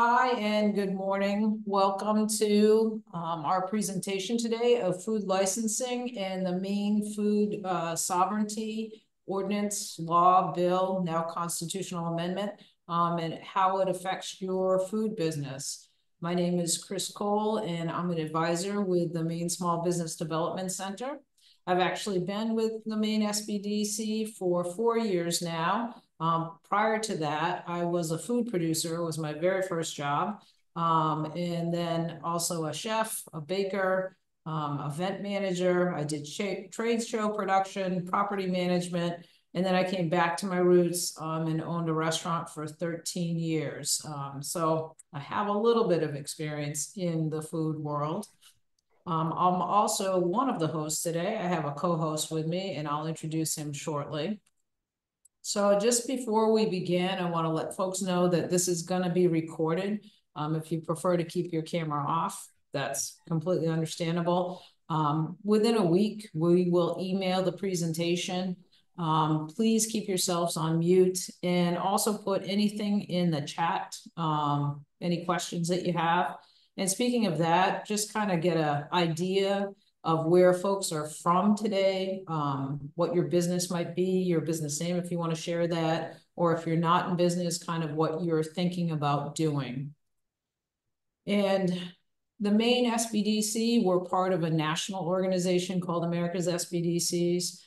Hi and good morning. Welcome to our presentation today of food licensing and the Maine Food Sovereignty Ordinance Law Bill, now constitutional amendment, and how it affects your food business. My name is Chris Cole and I'm an advisor with the Maine Small Business Development Center. I've actually been with the Maine SBDC for 4 years now. Prior to that, I was a food producer. It was my very first job. And then also a chef, a baker, event manager. I did trade show production, property management. And then I came back to my roots and owned a restaurant for 13 years. So I have a little bit of experience in the food world. I'm also one of the hosts today. I have a co-host with me and I'll introduce him shortly. So just before we begin, I want to let folks know that this is going to be recorded. If you prefer to keep your camera off, that's completely understandable. Within a week, we will email the presentation. Please keep yourselves on mute and also put anything in the chat, any questions that you have. And speaking of that, just kind of get an idea of where folks are from today, what your business might be, your business name, if you want to share that, or if you're not in business, kind of what you're thinking about doing. And the Maine SBDC, we're part of a national organization called America's SBDCs.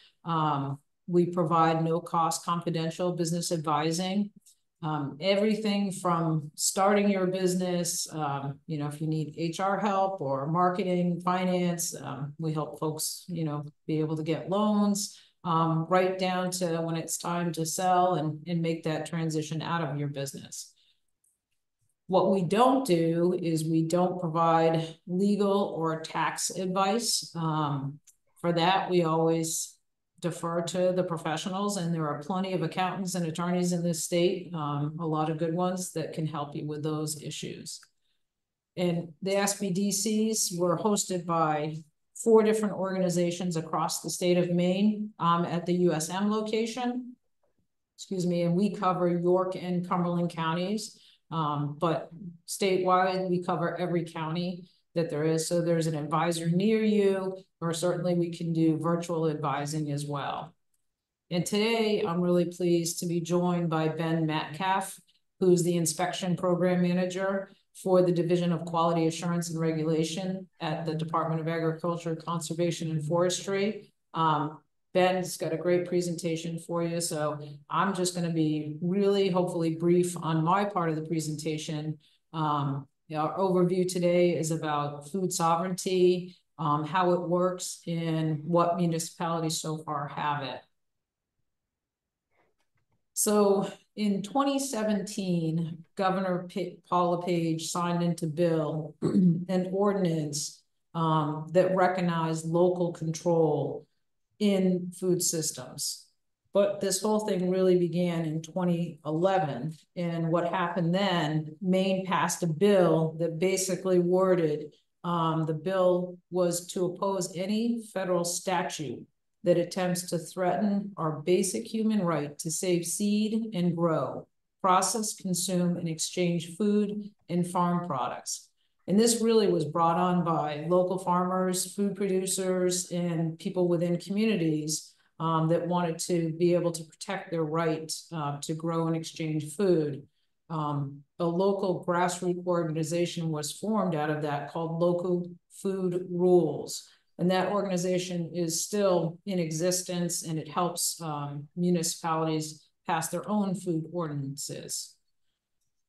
We provide no-cost confidential business advising. Everything from starting your business, if you need HR help or marketing, finance, we help folks, be able to get loans, right down to when it's time to sell and make that transition out of your business. What we don't do is we don't provide legal or tax advice. For that, we always defer to the professionals, and there are plenty of accountants and attorneys in this state, a lot of good ones that can help you with those issues. And the SBDCs were hosted by 4 different organizations across the state of Maine at the USM location. And we cover York and Cumberland counties, but statewide, we cover every county that there is. So there's an advisor near you, or certainly we can do virtual advising as well. And today I'm really pleased to be joined by Ben Metcalf, who's the inspection program manager for the Division of Quality Assurance and Regulation at the Department of Agriculture, Conservation, and Forestry. Ben's got a great presentation for you. So I'm just going to be really, hopefully brief on my part of the presentation. Our overview today is about food sovereignty, how it works, and what municipalities so far have it. So in 2017, Governor Paul LePage signed into bill an ordinance that recognized local control in food systems. But this whole thing really began in 2011. And what happened then, Maine passed a bill that basically worded, the bill was to oppose any federal statute that attempts to threaten our basic human right to save seed and grow, process, consume, and exchange food and farm products. And this really was brought on by local farmers, food producers, and people within communities that wanted to be able to protect their right to grow and exchange food. A local grassroots organization was formed out of that called Local Food Rules. And that organization is still in existence, and it helps municipalities pass their own food ordinances.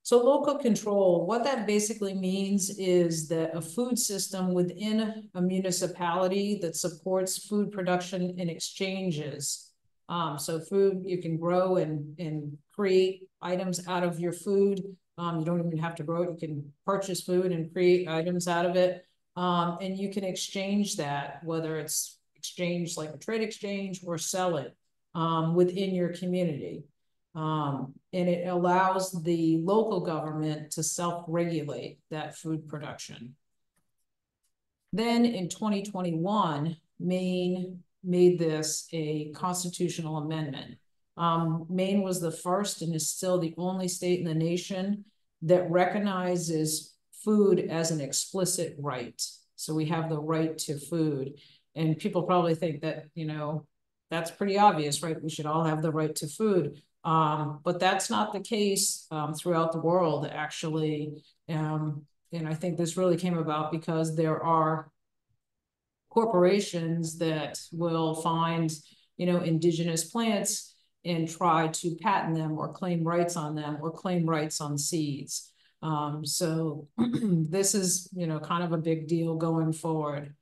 So local control, what that basically means is that a food system within a municipality that supports food production and exchanges. So food, you can grow and create items out of your food. You don't even have to grow it. You can purchase food and create items out of it. And you can exchange that, whether it's exchange like a trade exchange or sell it within your community. And it allows the local government to self-regulate that food production. Then in 2021, Maine made this a constitutional amendment. Maine was the first and is still the only state in the nation that recognizes food as an explicit right. So we have the right to food. And people probably think that, you know, that's pretty obvious, right? We should all have the right to food. But that's not the case throughout the world, actually. And I think this really came about because there are corporations that will find, you know, indigenous plants and try to patent them or claim rights on them or claim rights on seeds. So this is, you know, kind of a big deal going forward.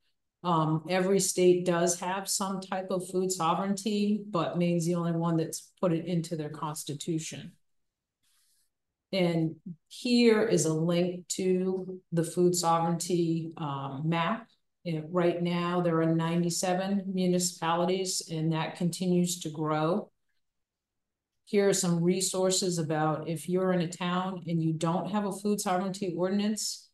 Every state does have some type of food sovereignty, but Maine's the only one that's put it into their constitution. And here is a link to the food sovereignty map. Right now, there are 97 municipalities, and that continues to grow. Here are some resources about if you're in a town and you don't have a food sovereignty ordinance.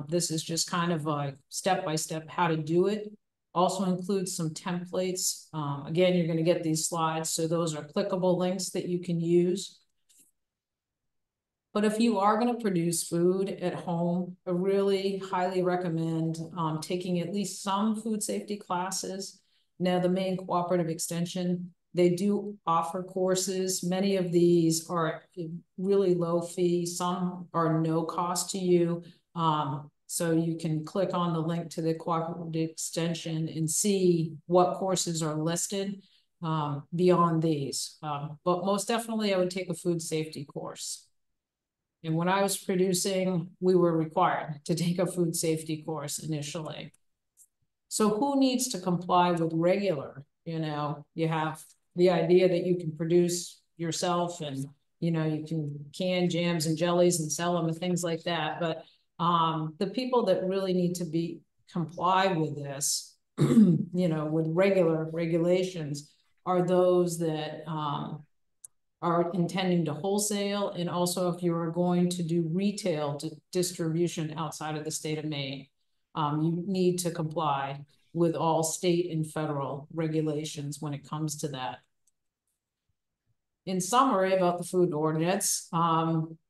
This is just kind of a step-by-step how to do it. Also includes some templates. Again, you're going to get these slides, so those are clickable links that you can use. But if you are going to produce food at home, I really highly recommend taking at least some food safety classes. Now, the Maine Cooperative Extension, they do offer courses. Many of these are really low fee. Some are no cost to you. So you can click on the link to the Cooperative Extension and see what courses are listed beyond these. But most definitely, I would take a food safety course. And when I was producing, we were required to take a food safety course initially. So who needs to comply with regular? You know, you have the idea that you can produce yourself and, you know, you can can jams and jellies and sell them and things like that. But the people that really need to comply with this, you know, with regular regulations are those that are intending to wholesale, and also if you are going to do retail distribution outside of the state of Maine, you need to comply with all state and federal regulations when it comes to that. In summary about the food ordinance,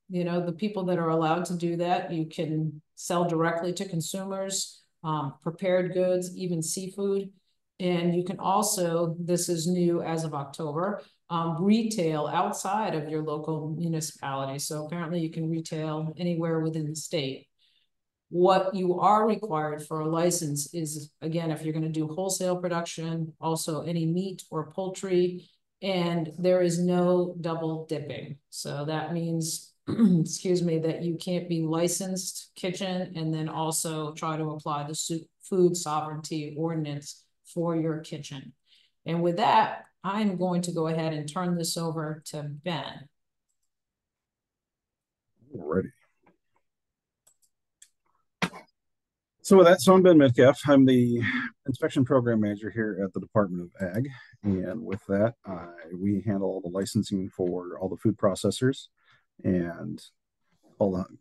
you know, the people that are allowed to do that, you can sell directly to consumers, prepared goods, even seafood. And you can also, this is new as of October, retail outside of your local municipality. So apparently you can retail anywhere within the state. What you are required for a license is, again, if you're going to do wholesale production, also any meat or poultry, and there is no double dipping. So that means, excuse me, that you can't be licensed kitchen and then also try to apply the food sovereignty ordinance for your kitchen. And with that, I'm going to go ahead and turn this over to Ben. Alrighty. So with that, so I'm Ben Metcalf. I'm the inspection program manager here at the Department of Ag. And with that, we handle all the licensing for all the food processors and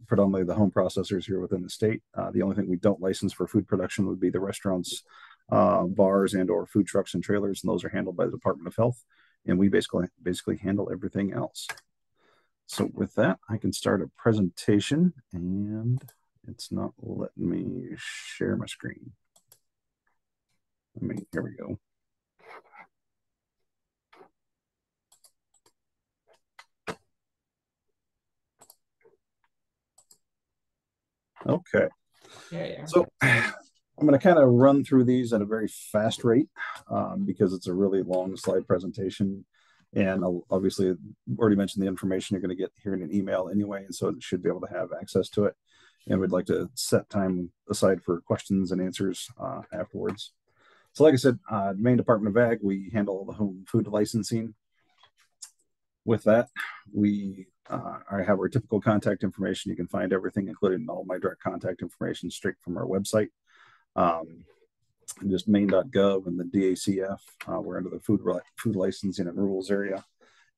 predominantly the home processors here within the state. The only thing we don't license for food production would be the restaurants, bars and or food trucks and trailers, and those are handled by the Department of Health. And we basically handle everything else. So with that, I can start a presentation, and it's not letting me share my screen. Here we go. Okay. Yeah. So I'm going to kind of run through these at a very fast rate because it's a really long slide presentation. And I'll obviously already mentioned the information you're going to get here in an email anyway, and so it should be able to have access to it. And we'd like to set time aside for questions and answers afterwards. So like I said, Maine Department of Ag, we handle the home food licensing. With that, we have our typical contact information. You can find everything, including all my direct contact information, straight from our website. Just maine.gov and the DACF. We're under the food licensing and rules area.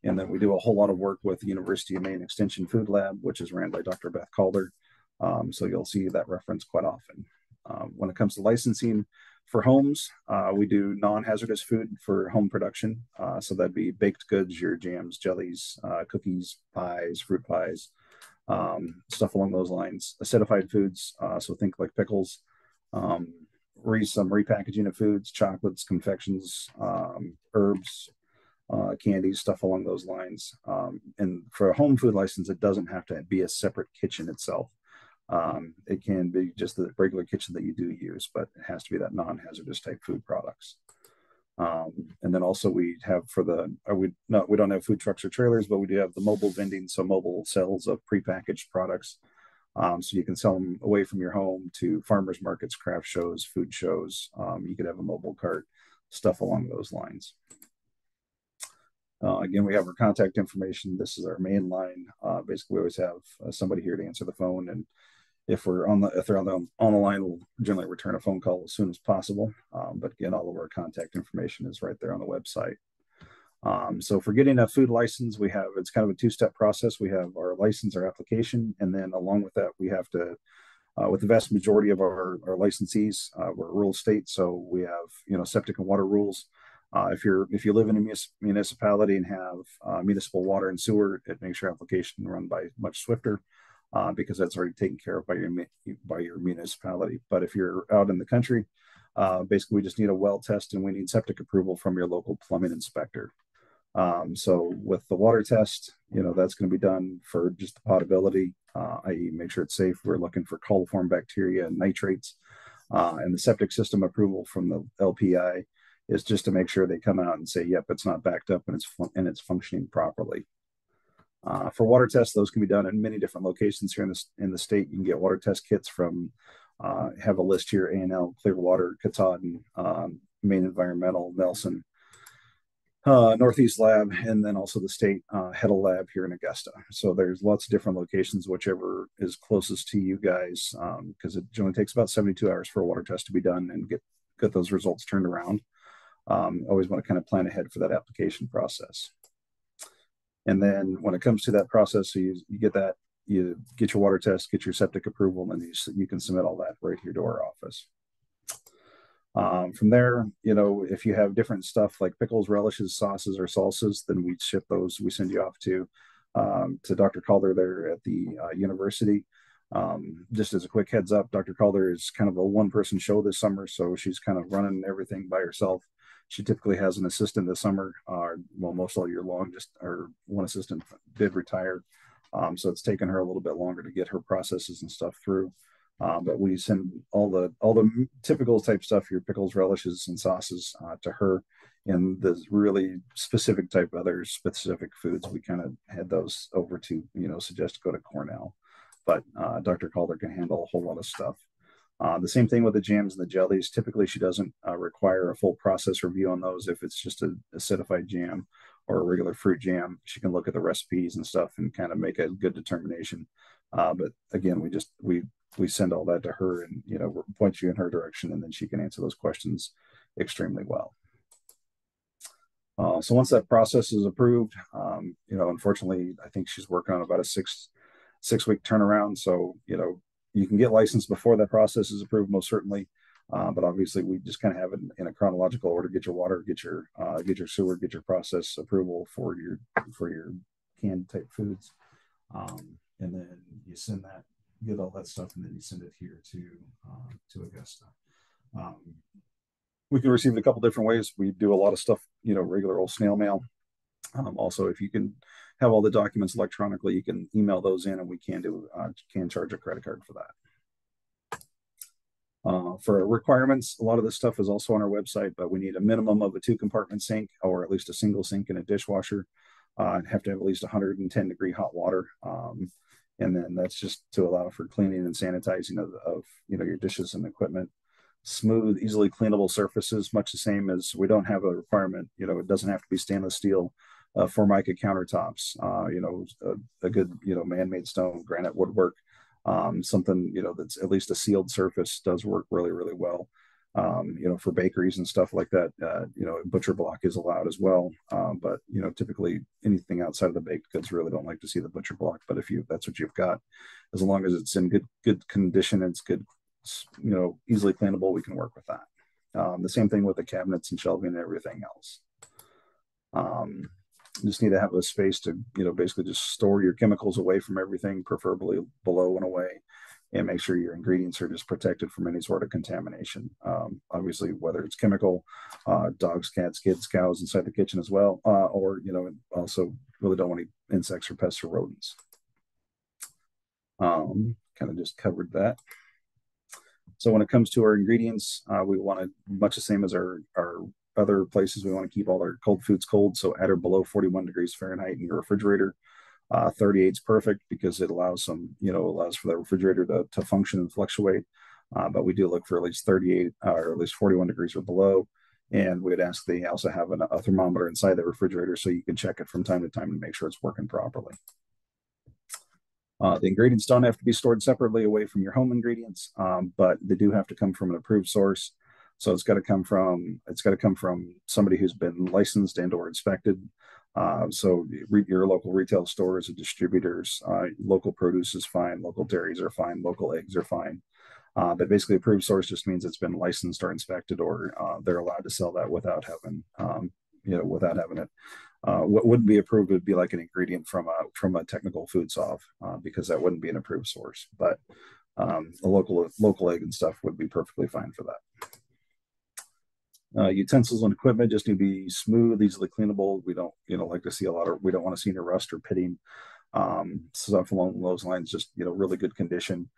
And then we do a whole lot of work with the University of Maine Extension Food Lab, which is ran by Dr. Beth Calder. So you'll see that reference quite often. When it comes to licensing for homes, we do non-hazardous food for home production. So that'd be baked goods, your jams, jellies, cookies, pies, fruit pies, stuff along those lines. Acidified foods, so think like pickles, um, some repackaging of foods, chocolates, confections, herbs, candies, stuff along those lines. And for a home food license, it doesn't have to be a separate kitchen itself. It can be just the regular kitchen that you do use, but it has to be that non-hazardous type food products. And then also we have for the we don't have food trucks or trailers, but we do have the mobile vending, so mobile sales of prepackaged products. So you can sell them away from your home to farmers markets, craft shows, food shows. You could have a mobile cart, stuff along those lines. Again, we have our contact information. This is our main line. Basically, we always have somebody here to answer the phone, and if they're on the line, we'll generally return a phone call as soon as possible. But again, all of our contact information is right there on the website. So for getting a food license, it's kind of a two-step process. We have our license, our application, and then along with that, we have to, with the vast majority of our licensees, we're a rural state, so we have septic and water rules. If you live in a municipality and have municipal water and sewer, it makes your application run by much swifter because that's already taken care of by your municipality. But if you're out in the country, basically we just need a well test and we need septic approval from your local plumbing inspector. So with the water test, that's going to be done for just the potability, i.e. make sure it's safe. We're looking for coliform bacteria and nitrates. And the septic system approval from the LPI is just to make sure they come out and say, yep, it's not backed up and it's functioning properly. For water tests, those can be done in many different locations here in the state. You can get water test kits from, have a list here, A&L, Clearwater, Katahdin, Maine Environmental, Nelson, Northeast Lab, and then also the state Heddle Lab here in Augusta. So there's lots of different locations, whichever is closest to you guys, because it generally takes about 72 hours for a water test to be done and get those results turned around. Always want to kind of plan ahead for that application process. And then when it comes to that process, so you get your water test, get your septic approval, and then you can submit all that right here to our office. From there, if you have different stuff like pickles, relishes, sauces, or salsas, then we ship those. We send you off to Dr. Calder there at the university. Just as a quick heads up, Dr. Calder is kind of a one-person show this summer, so she's kind of running everything by herself. She typically has an assistant this summer, most all year long. Or one assistant did retire, so it's taken her a little bit longer to get her processes and stuff through. But we send all the typical type stuff, your pickles, relishes, and sauces to her. And the really specific type other specific foods, we kind of head those over to, suggest to go to Cornell. But Dr. Calder can handle a whole lot of stuff. The same thing with the jams and the jellies. Typically, she doesn't require a full process review on those. If it's just an acidified jam or a regular fruit jam, she can look at the recipes and stuff and kind of make a good determination. But again, we send all that to her and point you in her direction, and then she can answer those questions extremely well. So once that process is approved, unfortunately, I think she's working on about a six-week turnaround. So you can get licensed before that process is approved, most certainly. But obviously, we just kind of have it in a chronological order: get your water, get your sewer, get your process approval for your canned type foods, and then you send that. Get all that stuff, and then you send it here to Augusta. We can receive it a couple different ways. We do a lot of stuff, regular old snail mail. Also, if you can have all the documents electronically, you can email those in, and we can charge a credit card for that. For requirements, a lot of this stuff is also on our website, but we need a minimum of a 2-compartment sink, or at least a single sink and a dishwasher. And have to have at least 110-degree hot water. And then that's just to allow for cleaning and sanitizing of your dishes and equipment. Smooth, easily cleanable surfaces, much the same as we don't have a requirement. It doesn't have to be stainless steel. Formica countertops. A good man-made stone, granite woodwork. Something that's at least a sealed surface does work really, really well. For bakeries and stuff like that, butcher block is allowed as well. But typically anything outside of the baked goods really don't like to see the butcher block. But if that's what you've got, as long as it's in good condition and it's good, easily cleanable, we can work with that. The same thing with the cabinets and shelving and everything else. just need to have a space to, basically just store your chemicals away from everything, preferably below and away, and make sure your ingredients are just protected from any sort of contamination. Obviously, whether it's chemical, dogs, cats, kids, cows inside the kitchen as well, or, also really don't want any insects or pests or rodents. Kind of just covered that. So when it comes to our ingredients, we want to, much the same as our other places, we want to keep all our cold foods cold. So at or below 41 degrees Fahrenheit in your refrigerator. 38 is perfect because it allows allows for the refrigerator to function and fluctuate. But we do look for at least 38 or at least 41 degrees or below. And we'd ask they also have a thermometer inside the refrigerator so you can check it from time to time to make sure it's working properly. The ingredients don't have to be stored separately away from your home ingredients, but they do have to come from an approved source. So it's got to come from somebody who's been licensed and or inspected. So your local retail stores and distributors, local produce is fine, local dairies are fine, local eggs are fine. But basically, approved source just means it's been licensed or inspected, or they're allowed to sell that without having it. What wouldn't be approved would be like an ingredient from a technical food sov, because that wouldn't be an approved source. But a local egg and stuff would be perfectly fine for that. Utensils and equipment just need to be smooth, easily cleanable. We don't like to see we don't want to see any rust or pitting. Stuff along those lines, just really good condition.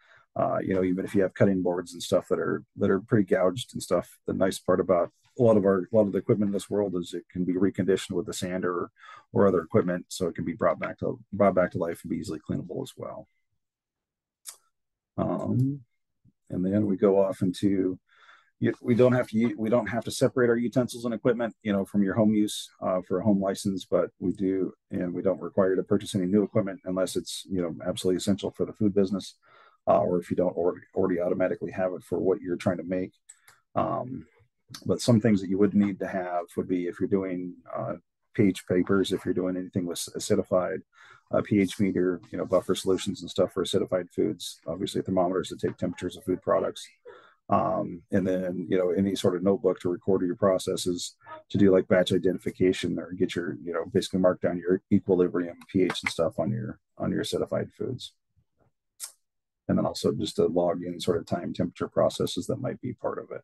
Even if you have cutting boards and stuff that are pretty gouged and stuff, the nice part about a lot of the equipment in this world is it can be reconditioned with a sander or other equipment, so it can be brought back to life and be easily cleanable as well. And then we go off into, we don't have to separate our utensils and equipment, from your home use for a home license, but we do, and we don't require you to purchase any new equipment unless it's absolutely essential for the food business, or if you don't already automatically have it for what you're trying to make. But some things that you would need to have would be if you're doing pH papers, if you're doing anything with acidified, pH meter, buffer solutions and stuff for acidified foods, obviously thermometers to take temperatures of food products. And then, any sort of notebook to record your processes, to do like batch identification or get your, basically mark down your equilibrium pH and stuff on your acidified foods. And then also just to log any sort of time temperature processes that might be part of it.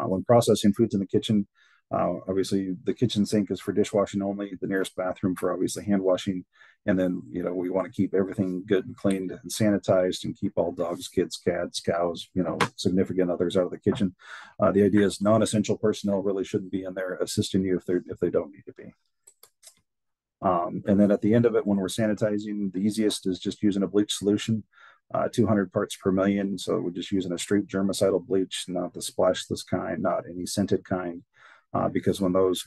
When processing foods in the kitchen, obviously the kitchen sink is for dishwashing only, the nearest bathroom for obviously hand washing. And then, we want to keep everything good and cleaned and sanitized and keep all dogs, kids, cats, cows, significant others out of the kitchen. The idea is non-essential personnel really shouldn't be in there assisting you if they don't need to be. And then at the end of it, when we're sanitizing, the easiest is just using a bleach solution, 200 parts per million. So we're just using a straight germicidal bleach, not the splashless kind, not any scented kind, because when those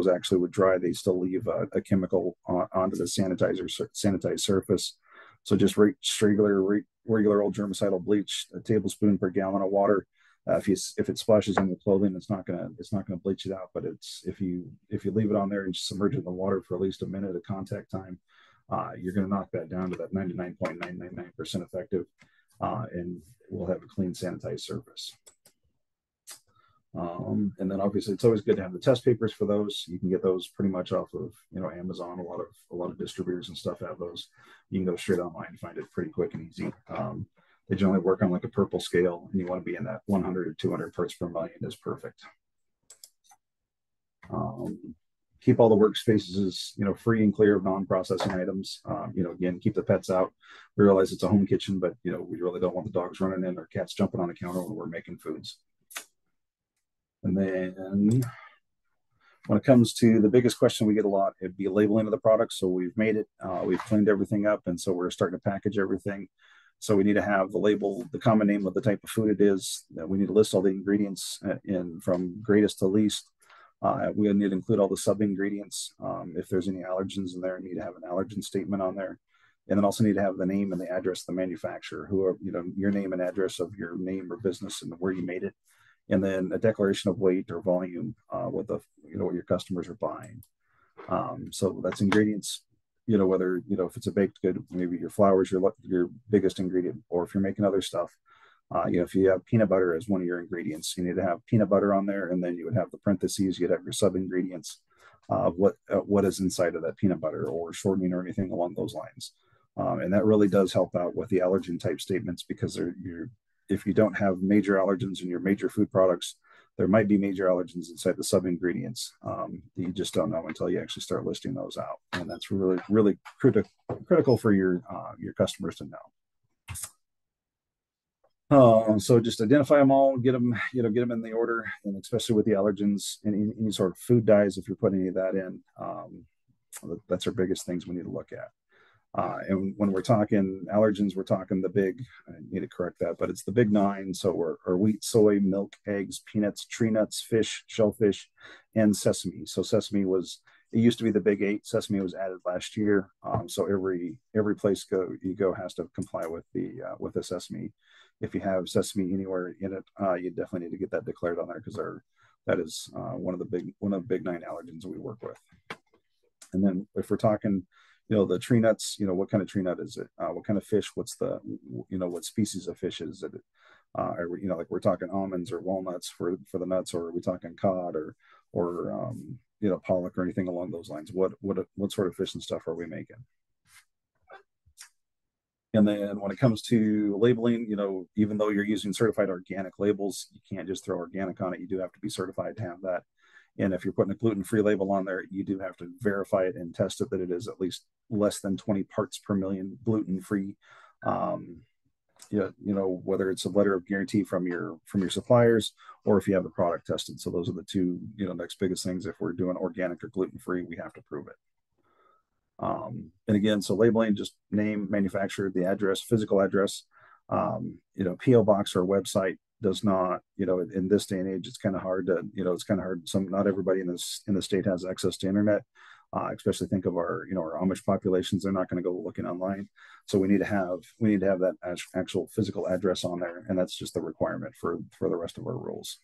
actually would dry, they still leave a chemical onto the sanitized surface. So just regular old germicidal bleach, a tablespoon per gallon of water. If it splashes on your clothing, it's not gonna bleach it out. But if you leave it on there and submerge it in the water for at least a minute of contact time, you're going to knock that down to that 99.999% effective, and we'll have a clean, sanitized surface. And then obviously it's always good to have the test papers for those. You can get those pretty much off of Amazon. A lot of distributors and stuff have those. You can go straight online and find it pretty quick and easy. They generally work on like a purple scale, and you want to be in that 100 or 200 parts per million is perfect. Keep all the workspaces, free and clear of non-processing items. Again, keep the pets out. We realize it's a home kitchen, but we really don't want the dogs running in or cats jumping on the counter when we're making foods. And then when it comes to the biggest question we get a lot, it'd be labeling of the product. So we've made it, we've cleaned everything up, and so we're starting to package everything. So we need to have the label, the common name of the type of food it is. We need to list all the ingredients from greatest to least. We need to include all the sub-ingredients. If there's any allergens in there, need to have an allergen statement on there. And then also need to have the name and the address of the manufacturer, your name and address of your name or business and where you made it. And then a declaration of weight or volume, what your customers are buying. So that's ingredients, whether, if it's a baked good, maybe your flour is your biggest ingredient, or if you're making other stuff, if you have peanut butter as one of your ingredients, you need to have peanut butter on there, and then you would have the parentheses, you'd have your sub ingredients. what is inside of that peanut butter or shortening or anything along those lines. And that really does help out with the allergen type statements, because if you don't have major allergens in your major food products, there might be major allergens inside the sub ingredients. You just don't know until you actually start listing those out, and that's really, really critical for your customers to know. So just identify them all, get them in the order, and especially with the allergens and any sort of food dyes, if you're putting any of that in, that's our biggest things we need to look at. And when we're talking allergens, we're talking the big, I need to correct that, but it's the big 9. So our wheat, soy, milk, eggs, peanuts, tree nuts, fish, shellfish, and sesame. So sesame it used to be the big 8. Sesame was added last year. So every place you go has to comply with the sesame. If you have sesame anywhere in it, you definitely need to get that declared on there, because that is one of the big 9 allergens we work with. And then if we're talking, the tree nuts, what kind of tree nut is it? What kind of fish? What's what species of fish is it? Like we're talking almonds or walnuts for the nuts, or are we talking cod or pollock or anything along those lines? What sort of fish and stuff are we making? And then when it comes to labeling, even though you're using certified organic labels, you can't just throw organic on it. You do have to be certified to have that. And if you're putting a gluten-free label on there, you do have to verify it and test it that it is at least less than 20 parts per million gluten-free. Whether it's a letter of guarantee from your suppliers, or if you have the product tested. So those are the two, next biggest things. If we're doing organic or gluten-free, we have to prove it. And again, so labeling, just name, manufacturer, the address, physical address. PO box or website does not, in this day and age, it's kind of hard to, not everybody in the state has access to internet. Especially think of our Amish populations. They're not going to go looking online. So we need to have that actual physical address on there. And that's just the requirement for the rest of our rules.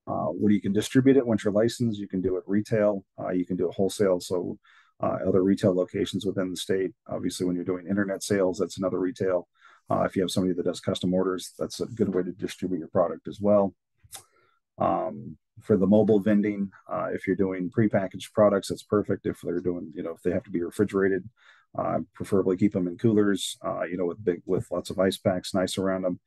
When you can distribute it, once you're licensed, you can do it retail. You can do it wholesale. So other retail locations within the state. Obviously, when you're doing internet sales, that's another retail. If you have somebody that does custom orders, that's a good way to distribute your product as well. For the mobile vending, if you're doing prepackaged products, that's perfect. If they're doing, if they have to be refrigerated, preferably keep them in coolers, with lots of ice packs, nice around them,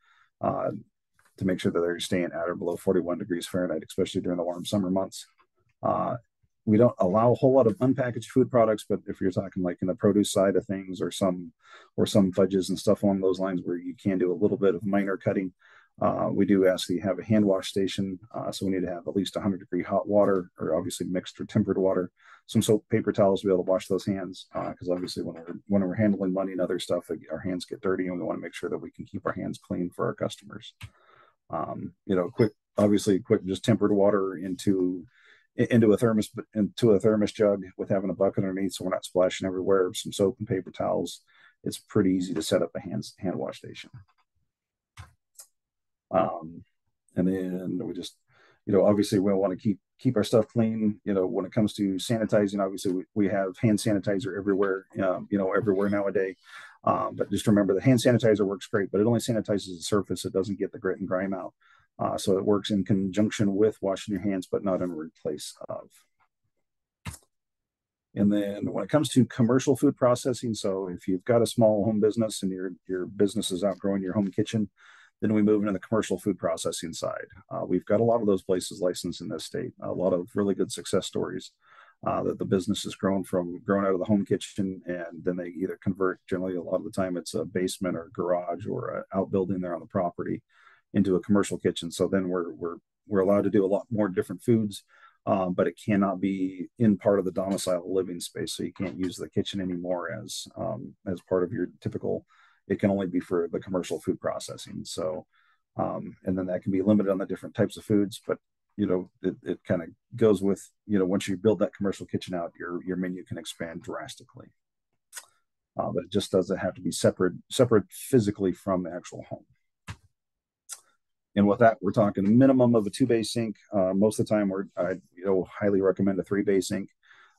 to make sure that they're staying at or below 41 degrees Fahrenheit, especially during the warm summer months. We don't allow a whole lot of unpackaged food products, but if you're talking like in the produce side of things, or some fudges and stuff along those lines where you can do a little bit of minor cutting, we do ask that you have a hand wash station. So we need to have at least 100-degree hot water, or obviously mixed or tempered water, some soap, paper towels to be able to wash those hands. Because obviously when we're handling money and other stuff, our hands get dirty, and we want to make sure that we can keep our hands clean for our customers. Quick, just tempered water into a thermos jug with having a bucket underneath, so we're not splashing everywhere. Some soap and paper towels. It's pretty easy to set up a hand wash station. And then we just, obviously we want to keep our stuff clean. When it comes to sanitizing, obviously we have hand sanitizer everywhere, everywhere nowadays. But just remember, the hand sanitizer works great, but it only sanitizes the surface. It doesn't get the grit and grime out. So it works in conjunction with washing your hands, but not in replace of. And then when it comes to commercial food processing, so if you've got a small home business and your business is outgrowing your home kitchen, then we move into the commercial food processing side. We've got a lot of those places licensed in this state. A lot of really good success stories that the business has grown out of the home kitchen, and then they either convert. Generally, a lot of the time, it's a basement or garage or an outbuilding there on the property into a commercial kitchen. So then we're allowed to do a lot more different foods, but it cannot be in part of the domicile living space. So you can't use the kitchen anymore as part of your typical. It can only be for the commercial food processing. So, and then that can be limited on the different types of foods, but it kind of goes with, once you build that commercial kitchen out, your menu can expand drastically. But it just doesn't have to be separate physically from the actual home. And with that, we're talking a minimum of a 2-bay sink. Most of the time, I highly recommend a 3-bay sink.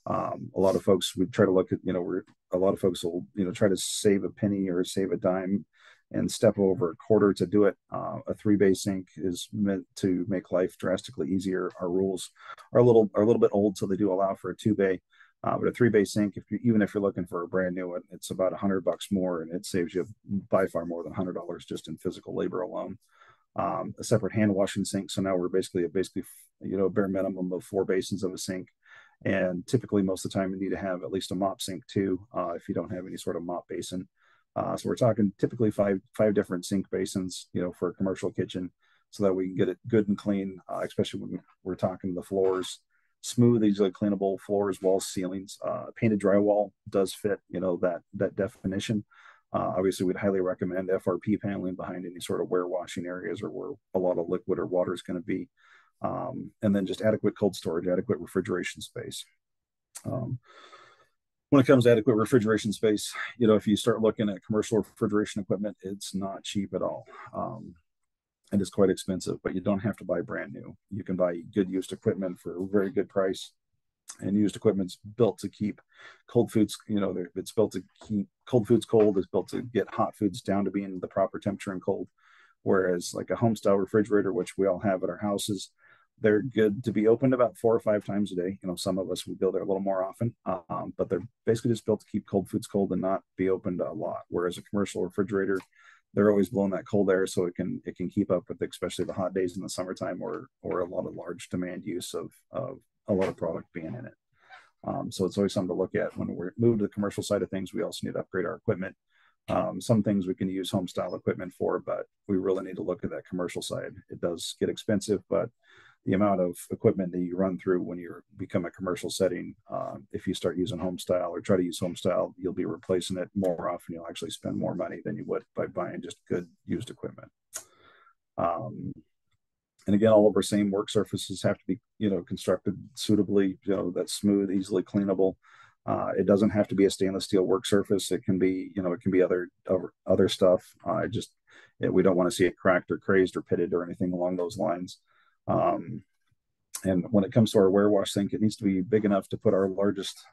A lot of folks would try to look at, a lot of folks will, try to save a penny or save a dime and step over a quarter to do it. A 3-bay sink is meant to make life drastically easier. Our rules are a little bit old, so they do allow for a 2-bay. But a 3-bay sink, even if you're looking for a brand new one, it's about $100 more, and it saves you by far more than $100 just in physical labor alone. A separate hand washing sink. So now we're basically bare minimum of 4 basins of a sink. And typically, most of the time, you need to have at least a mop sink too, if you don't have any sort of mop basin. So we're talking typically five different sink basins, for a commercial kitchen, so that we can get it good and clean, especially when we're talking the floors, smooth, easily cleanable floors, walls, ceilings. Painted drywall does fit, that definition. Obviously, we'd highly recommend FRP paneling behind any sort of warewashing areas or where a lot of liquid or water is going to be. And then just adequate cold storage, adequate refrigeration space. When it comes to adequate refrigeration space, if you start looking at commercial refrigeration equipment, it's not cheap at all. And it's quite expensive, but you don't have to buy brand new. You can buy good used equipment for a very good price. And used equipment's built to keep cold foods, it's built to keep cold foods cold. It's built to get hot foods down to being the proper temperature and cold. Whereas like a home style refrigerator, which we all have at our houses, they're good to be opened about 4 or 5 times a day. Some of us, we go there a little more often, but they're basically just built to keep cold foods cold and not be opened a lot. Whereas a commercial refrigerator, they're always blowing that cold air, so it can keep up with especially the hot days in the summertime, or a lot of large demand use of a lot of product being in it. So it's always something to look at when we're moved to the commercial side of things. We also need to upgrade our equipment. Some things we can use home style equipment for, but we really need to look at that commercial side. It does get expensive, but the amount of equipment that you run through when you become a commercial setting, if you start using home style or try to use home style, you'll be replacing it more often. You'll actually spend more money than you would by buying just good used equipment. And again, all of our same work surfaces have to be, constructed suitably, that's smooth, easily cleanable. It doesn't have to be a stainless steel work surface. It can be, other stuff. We don't want to see it cracked or crazed or pitted or anything along those lines. And when it comes to our warewash sink, it needs to be big enough to put our largest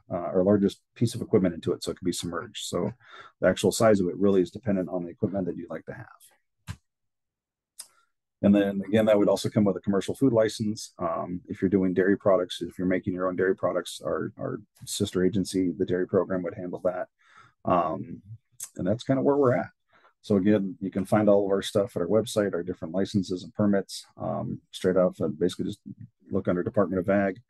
piece of equipment into it, so it can be submerged. So the actual size of it really is dependent on the equipment that you'd like to have. And then again, that would also come with a commercial food license. If you're doing dairy products, if you're making your own dairy products, our sister agency, the dairy program, would handle that. And that's kind of where we're at. So again, you can find all of our stuff at our website, our different licenses and permits, straight off, and basically just look under Department of Ag.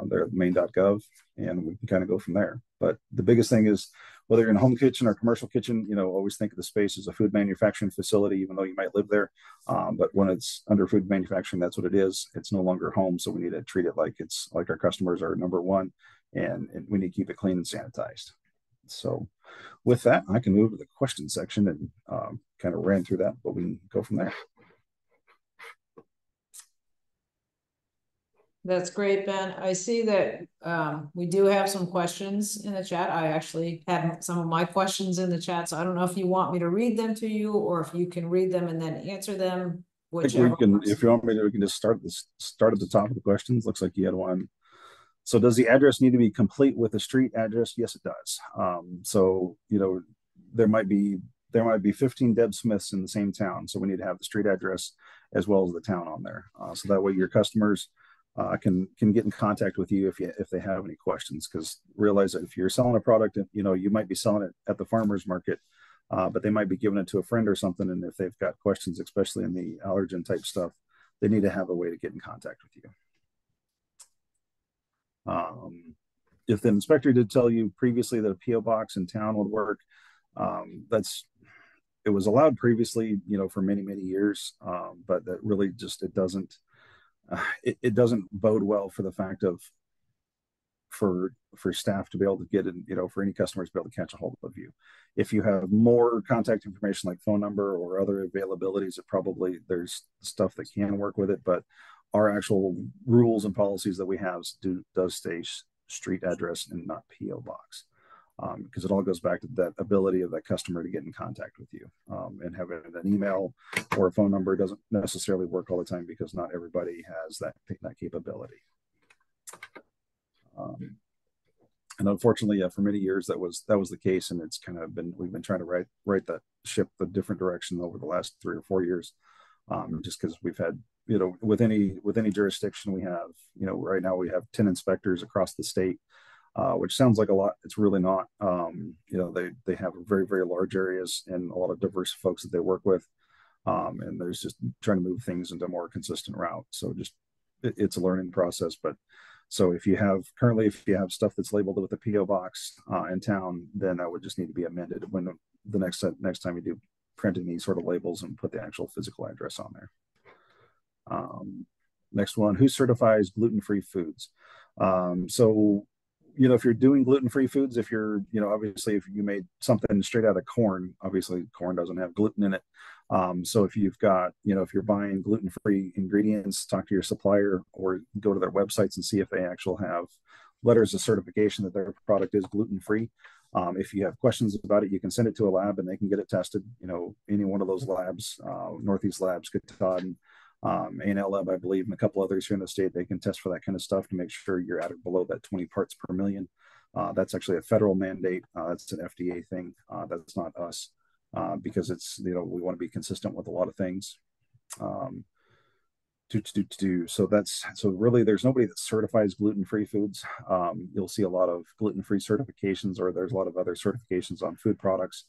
They're at maine.gov, and we can kind of go from there. But the biggest thing is, whether you're in a home kitchen or commercial kitchen, always think of the space as a food manufacturing facility, even though you might live there. But when it's under food manufacturing, that's what it is. It's no longer home. So we need to treat it like it's like our customers are number one, and we need to keep it clean and sanitized. So with that, I can move to the question section and kind of ran through that, but we can go from there. That's great, Ben. I see that we do have some questions in the chat. I actually had some of my questions in the chat, so I don't know if you want me to read them to you or if you can read them and then answer them. Whichever. If you want me to, we can just start at the top of the questions. Looks like you had one. So does the address need to be complete with the street address? Yes, it does. So, there might be 15 Deb Smiths in the same town. So we need to have the street address as well as the town on there. So that way your customers can get in contact with you if they have any questions, because realize that if you're selling a product, you might be selling it at the farmer's market, but they might be giving it to a friend or something. And if they've got questions, especially in the allergen type stuff, they need to have a way to get in contact with you. If the inspector did tell you previously that a PO box in town would work, it was allowed previously, for many, many years, but that really just, it doesn't bode well for the fact of for staff to be able to get in, for any customers to be able to catch a hold of you. If you have more contact information like phone number or other availabilities, there's stuff that can work with it, but our actual rules and policies that we have does stay street address and not PO box, because it all goes back to that ability of that customer to get in contact with you, and having an email or a phone number doesn't necessarily work all the time, because not everybody has that capability. And unfortunately, for many years that was the case, and it's kind of we've been trying to right that shift the different direction over the last 3 or 4 years, just because we've had, with any jurisdiction we have, right now we have 10 inspectors across the state, which sounds like a lot. It's really not. They have very, very large areas and a lot of diverse folks that they work with. And there's just trying to move things into a more consistent route. So it's a learning process. But so if you have stuff that's labeled with a PO box in town, then that would just need to be amended when the next time you do printing these sort of labels and put the actual physical address on there. Next one, who certifies gluten-free foods? So if you're doing gluten-free foods, if you're, obviously if you made something straight out of corn, obviously corn doesn't have gluten in it. So if you've got, if you're buying gluten-free ingredients, talk to your supplier or go to their websites and see if they actually have letters of certification that their product is gluten-free. If you have questions about it, you can send it to a lab and they can get it tested. Any one of those labs, Northeast Labs, Katahdin, A&L Lab, I believe, and a couple others here in the state, they can test for that kind of stuff to make sure you're at or below that 20 parts per million. That's actually a federal mandate. That's an FDA thing. That's not us, because it's, we want to be consistent with a lot of things. So really there's nobody that certifies gluten-free foods. You'll see a lot of gluten-free certifications, or there's a lot of other certifications on food products.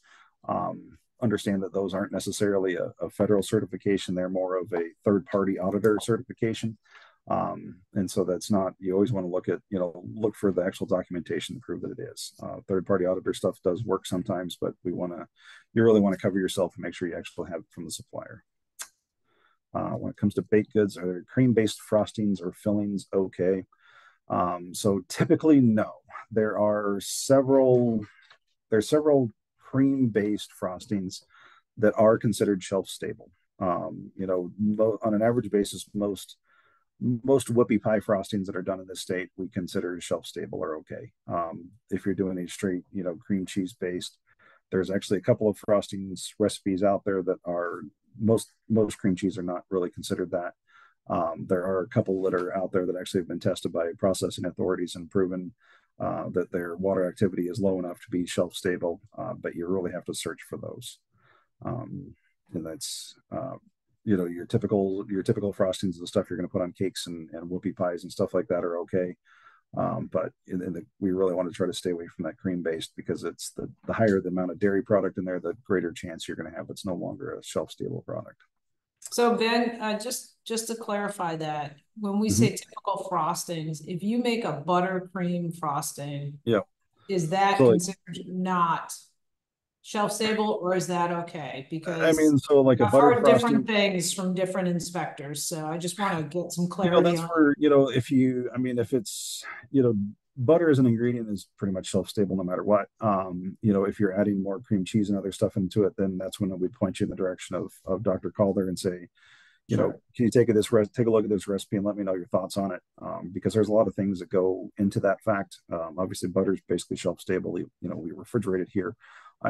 Understand that those aren't necessarily a federal certification. They're more of a third-party auditor certification. And so that's not, you always want to look for the actual documentation to prove that it is. Third-party auditor stuff does work sometimes, but you really want to cover yourself and make sure you actually have it from the supplier. When it comes to baked goods, are there cream-based frostings or fillings okay? So typically, no. There's several cream-based frostings that are considered shelf-stable. On an average basis, most whoopie pie frostings that are done in this state we consider shelf-stable or okay. If you're doing a straight, cream cheese-based, there's actually a couple of frostings recipes out there that are most cream cheese are not really considered that. There are a couple that are out there that actually have been tested by processing authorities and proven that their water activity is low enough to be shelf stable, but you really have to search for those. And that's your typical frostings, the stuff you're going to put on cakes and whoopie pies and stuff like that are okay. But we really want to try to stay away from that cream based, because it's the higher the amount of dairy product in there, the greater chance you're going to have it's no longer a shelf stable product. So Ben, just to clarify that, when we say typical frostings, if you make a buttercream frosting, yeah, is that considered not shelf stable, or is that okay? Because so like I've heard different things from different inspectors, so I just want to get some clarity that's where, if it's, butter as an ingredient is pretty much shelf stable no matter what. If you're adding more cream cheese and other stuff into it, then that's when we point you in the direction of Dr. Calder and say, can you take a look at this recipe and let me know your thoughts on it? Because there's a lot of things that go into that fact. Obviously butter is basically shelf stable. We refrigerate it here,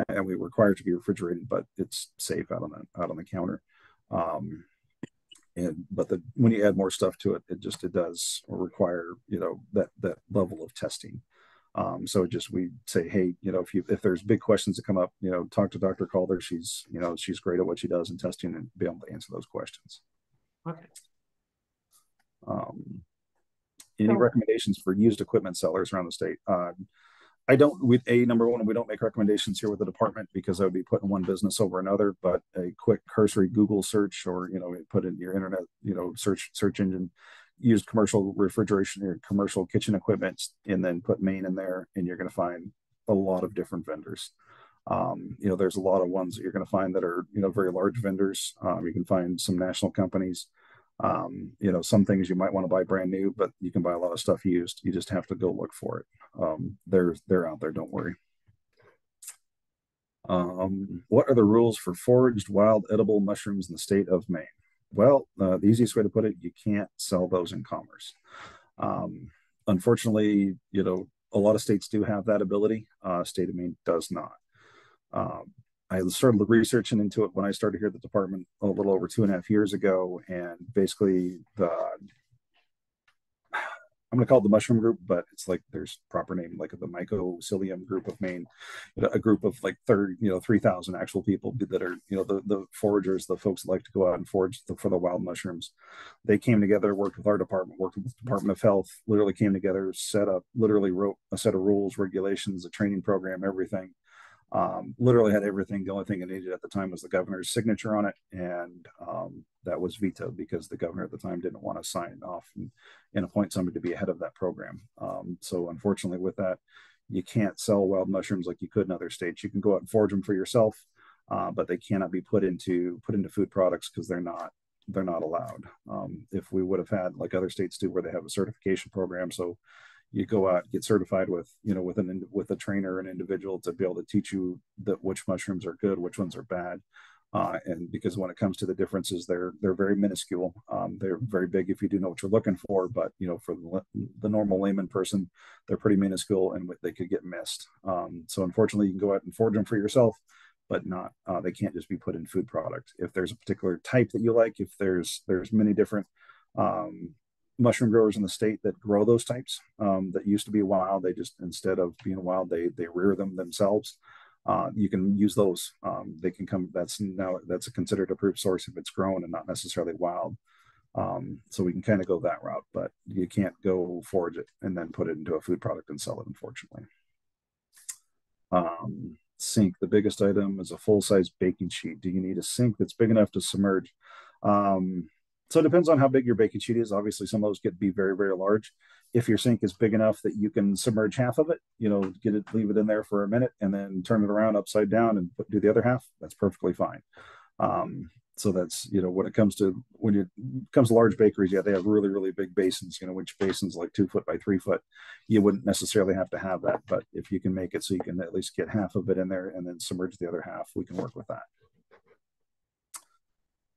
and we require it to be refrigerated, but it's safe out on the counter. But when you add more stuff to it, it does require that level of testing. So we say, hey, if there's big questions that come up, talk to Dr. Calder. She's great at what she does in testing and be able to answer those questions. Okay. Any recommendations for used equipment sellers around the state? Number one, we don't make recommendations here with the department, because I would be putting one business over another. But a quick cursory Google search, or put in your internet search engine, used commercial refrigeration or commercial kitchen equipment, and then put Maine in there, and you're going to find a lot of different vendors. There's a lot of ones that you're going to find that are very large vendors. You can find some national companies. Some things you might want to buy brand new, but you can buy a lot of stuff used. You just have to go look for it. They're out there. Don't worry. What are the rules for foraged wild edible mushrooms in the state of Maine? Well, the easiest way to put it, you can't sell those in commerce. Unfortunately, a lot of states do have that ability. State of Maine does not. I started researching into it when I started here at the department a little over 2.5 years ago, and basically I'm going to call it the mushroom group, but it's like there's proper name, like the Mycocilium group of Maine, a group of like 3,000 actual people that are, the foragers, the folks that like to go out and forage for the wild mushrooms. They came together, worked with our department, worked with the Department of Health, literally came together, literally wrote a set of rules, regulations, a training program, everything. Literally had everything. The only thing it needed at the time was the governor's signature on it, and that was vetoed because the governor at the time didn't want to sign off and appoint somebody to be head of that program. So unfortunately, with that, you can't sell wild mushrooms like you could in other states. You can go out and forage them for yourself, but they cannot be put into food products because they're not allowed. If we would have had like other states do, where they have a certification program, so you go out, get certified with a trainer, an individual to be able to teach you which mushrooms are good, which ones are bad. And because when it comes to the differences, they're very minuscule. They're very big if you do know what you're looking for, but for the normal layman person, they're pretty minuscule and they could get missed. So unfortunately, you can go out and forage them for yourself, but not they can't just be put in food product. If there's a particular type that you like, if there's many different mushroom growers in the state that grow those types that used to be wild, they just, instead of being wild, they rear them themselves. You can use those. They can come. That's considered a approved source if it's grown and not necessarily wild. So we can kind of go that route, but you can't go forage it and then put it into a food product and sell it, unfortunately. Sink. The biggest item is a full-size baking sheet. Do you need a sink that's big enough to submerge? So it depends on how big your baking sheet is. Obviously, some of those get to be very, very large. If your sink is big enough that you can submerge half of it, leave it in there for a minute and then turn it around upside down and do the other half, that's perfectly fine. So that's, when it comes to large bakeries, yeah, they have really, really big basins, which basins like 2 foot by 3 foot. You wouldn't necessarily have to have that, but if you can make it so you can at least get half of it in there and then submerge the other half, we can work with that.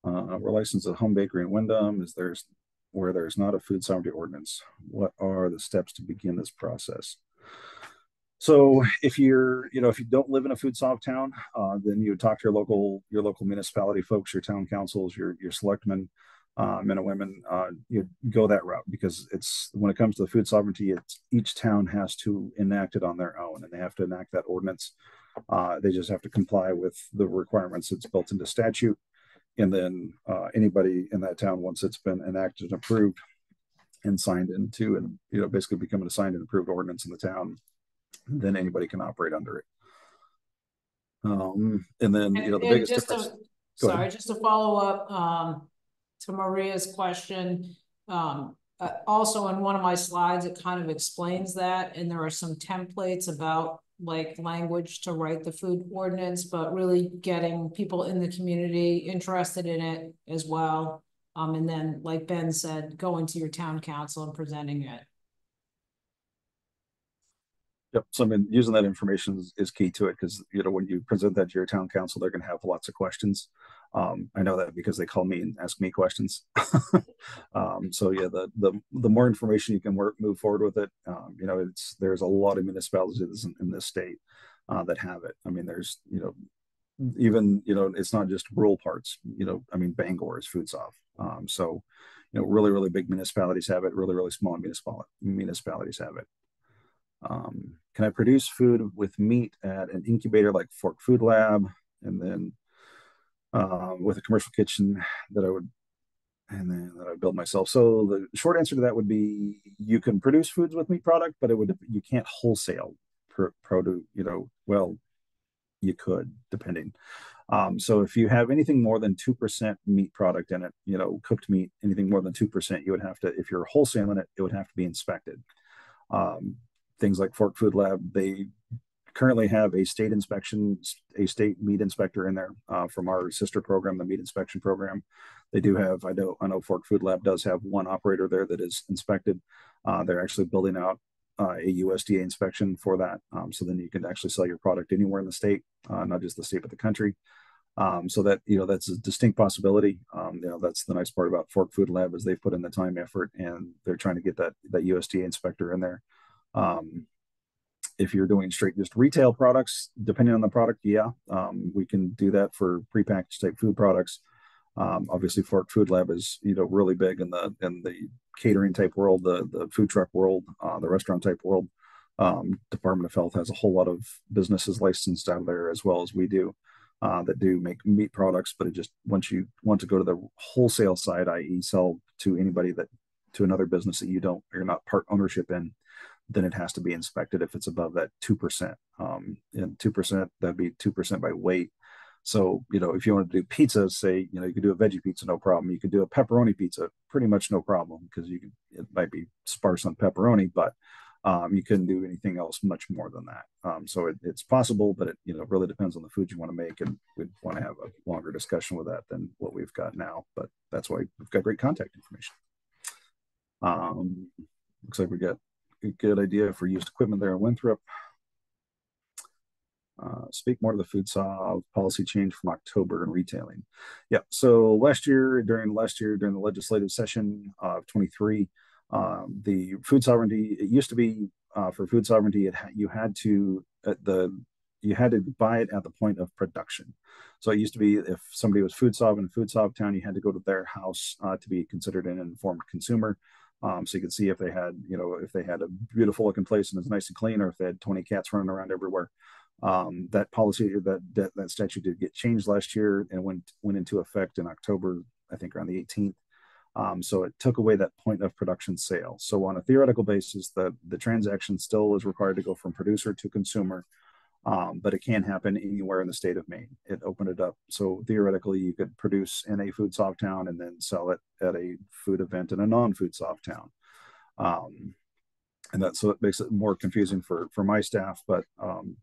We're licensed at Home Bakery in Wyndham. Where there's not a food sovereignty ordinance? What are the steps to begin this process? So if if you don't live in a food sov town, then you would talk to your local municipality folks, your town councils, your selectmen, men and women. You go that route because when it comes to the food sovereignty, each town has to enact it on their own, and they have to enact that ordinance. They just have to comply with the requirements that's built into statute. And then anybody in that town, once it's been enacted and approved and signed into, and basically becoming a signed and approved ordinance in the town, then anybody can operate under it. And then the biggest difference. Just to follow up to Maria's question. Also, in one of my slides, it kind of explains that, and there are some templates about like language to write the food ordinance, but really getting people in the community interested in it as well. And then, like Ben said, going to your town council and presenting it. Yep. So using that information is key to it, because when you present that to your town council, they're going to have lots of questions. I know that because they call me and ask me questions. So yeah, the more information you can move forward with it. There's a lot of municipalities in this state that have it. I mean, there's even it's not just rural parts. Bangor is food sov. So really, really big municipalities have it. Really, really small municipalities have it. Can I produce food with meat at an incubator like Fork Food Lab, and then with a commercial kitchen that I build myself? So the short answer to that would be you can produce foods with meat product, but you can't wholesale produce. Well, you could, depending. So if you have anything more than 2% meat product in it, cooked meat, anything more than 2%, you would have to, if you're wholesaling it, it would have to be inspected. Things like Fork Food Lab, they currently have a state meat inspector in there from our sister program, the meat inspection program. They do have, I know Fork Food Lab does have one operator there that is inspected. They're actually building out a USDA inspection for that. So then you can actually sell your product anywhere in the state, not just the state, but the country. So that, that's a distinct possibility. That's the nice part about Fork Food Lab, is they've put in the time, effort, and they're trying to get that USDA inspector in there. If you're doing straight just retail products, depending on the product, we can do that for prepackaged type food products. Obviously, Fork Food Lab is really big in the catering type world, the food truck world, the restaurant type world. Department of Health has a whole lot of businesses licensed out there as well as we do that do make meat products. But it just once you want to go to the wholesale side, i.e., sell to anybody that to another business that you're not part ownership in, then it has to be inspected if it's above that 2%. And 2%, that'd be 2% by weight. So, if you want to do pizza, say, you could do a veggie pizza, no problem. You could do a pepperoni pizza, pretty much no problem, because it might be sparse on pepperoni, but you couldn't do anything else much more than that. So it's possible, but it really depends on the food you want to make, and we'd want to have a longer discussion with that than what we've got now. But that's why we've got great contact information. Looks like we got a good idea for used equipment there in Winthrop. Speak more to the food saw policy change from October and retailing. Yeah, so during the legislative session of 23, the food sovereignty, it used to be for food sovereignty, you had to buy it at the point of production. So it used to be if somebody was food town, you had to go to their house to be considered an informed consumer. So you could see if they had a beautiful looking place and it's nice and clean, or if they had 20 cats running around everywhere. That policy, that statute did get changed last year and went into effect in October, I think around the 18th. So it took away that point of production sale. So on a theoretical basis, the transaction still is required to go from producer to consumer, but it can happen anywhere in the state of Maine. It opened it up. So theoretically, you could produce in a food soft town and then sell it at a food event in a non-food soft town. And so it makes it more confusing for my staff, but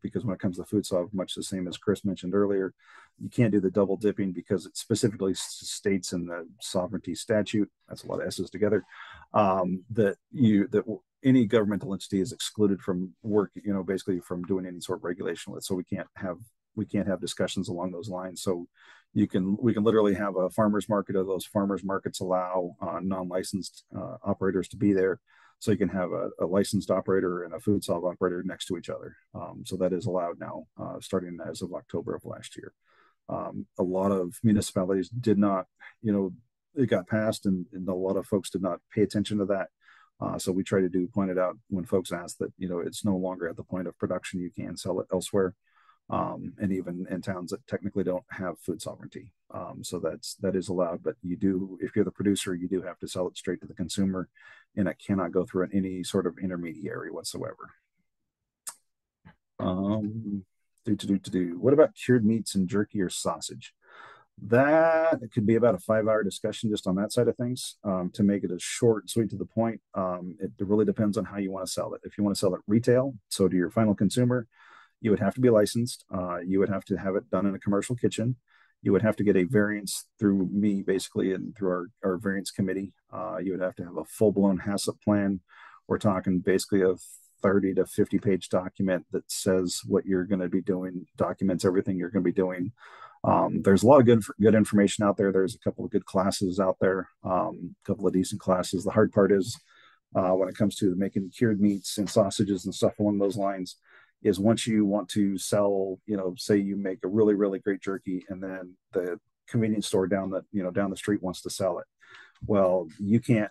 because when it comes to food soft, much the same as Chris mentioned earlier, you can't do the double dipping because it specifically states in the sovereignty statute, that's a lot of S's together, that any governmental entity is excluded from work, basically from doing any sort of regulation with. So we can't have discussions along those lines. So we can literally have a farmer's market, or those farmers markets allow non-licensed operators to be there. So you can have a licensed operator and a food solve operator next to each other. So that is allowed now, starting as of October of last year. A lot of municipalities did not, it got passed, and a lot of folks did not pay attention to that. So we try to point it out when folks ask that, it's no longer at the point of production. You can sell it elsewhere. And even in towns that technically don't have food sovereignty. So that is allowed, but if you're the producer, you do have to sell it straight to the consumer, and it cannot go through any sort of intermediary whatsoever. What about cured meats and jerky or sausage? That could be about a 5-hour discussion just on that side of things. To make it as short and sweet to the point, it really depends on how you want to sell it. If you want to sell it retail, so to your final consumer, you would have to be licensed. You would have to have it done in a commercial kitchen. You would have to get a variance through me, basically, and through our variance committee. You would have to have a full-blown HACCP plan. We're talking basically a 30 to 50-page document that says what you're going to be doing, documents everything you're going to be doing. There's a lot of good information out there. There's a couple of good classes out there, a couple of decent classes. The hard part is when it comes to making cured meats and sausages and stuff along those lines, is once you want to sell, say you make a really, really great jerky, and then the convenience store down the street wants to sell it. Well, you can't